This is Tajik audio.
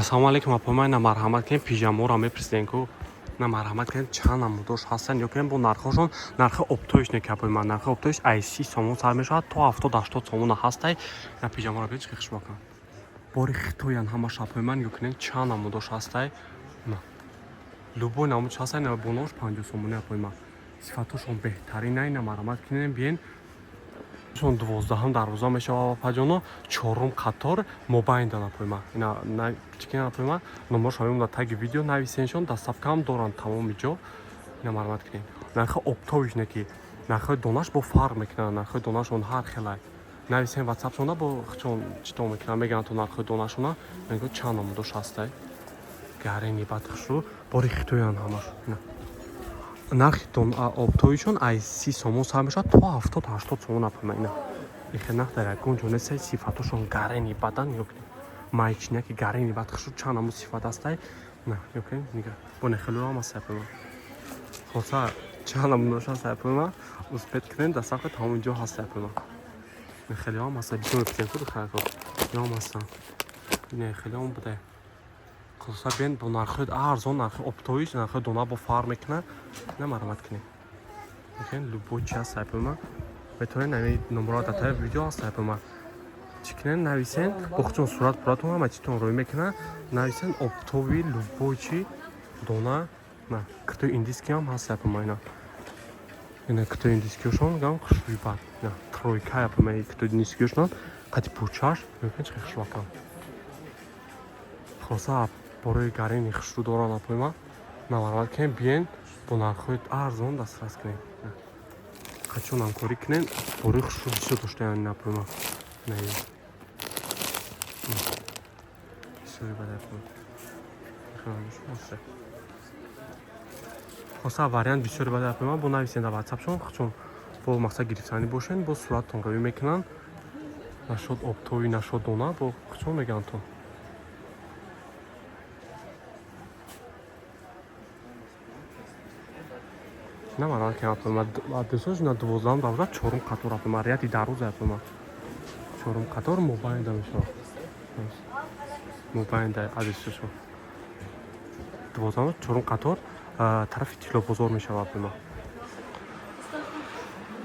Ассалому алейкум апомай на марҳамат кен пижамора мепресиден ку на марҳамат кен чанд намудош ҳастан ё кен бо нархошон нархи оптоиш некапоима нархи оптоиш ай 30 сомон сар мешавад то 70-80 сомона ҳастай на пижамора беч хишбакан бори хитоян ҳама шапоиман ё кен чанд намудош ҳастай на любой намудош ҳастай на бонош 50 сомони апоима сифатошон беҳтаринай на марҳамат кен биен чон 12 дарвоза мешава паҷоно 4 қатор мобайнда напоима ина на чикина напоима номерш ҳамин на таги видео нависеншон дастафкам доран тамоми ҷо ина марҳамат кунед нархи оптовиш не ки нархи донаш бо фарқ мекунад нархи донашон ҳар хелай нависен ватсапшона бо чон чито мекунад мегӯянд то нархи донашона мегӯ чанд намудош ҳастай гарени бадхушу бори хитоян ҳамаш нархи оптоишон ай 30 сомон сар мешавад то 70-80 сомон напоима ина ихе нах дар ягон ҷо нестай сифатошон гарени бадан ёкне майчиняки гарени бадхушу чанд намуд сифат ҳастай на ёкне нига бо нехелуро ҳам ҳастай апоима хоса чанд намудош ҳастай апоима успет кунен дастафка тамоми ҷо ҳастай апоима нехелиҳо ҳам ҳастай бисёр меписен ку духарако ём ҳастан нехелиҳо будай хоса бен бо нархи арзон нархи оптоиш нархи дона бо фарқ мекунад на марҳамат кунед окей любой чи ҳастай апоима метавонед нами номеро датаи видео ҳастай апоима чикнен нависен бо худтон сурат пуратон ҳама читон рӯй мекунад нависен оптови любой чи дона на китои индиски ҳам ҳастай апоима ина китои индискиошон гам хушбӯйбар на тройка апоима китои индискиошон қати пурчаш мекунед чи хушбакам хоса борои гарени хушрӯ доран апоима на марҳамат кунед биен бо нархҳои арзон дастрас кунед қачон ҳамкорӣ кунед борои хушрӯ бисёр доштаям апоима бисёри бадай хоса вариант бисёри бадай апоима бо нависен дар ватсапшон чун бо мақсад гирифтанӣ бошен бо сураттон равӣ мекунанд нашод оптови нашод дона бо чун мегӯянд то на марҳамат кен апоима адресош на 12 давра 4 қатор апоима рияти дароза апоима 4 қатор мобайнда мешава мобайнда адресошо 12 4 қатор тарафи тиллобозор мешава апоима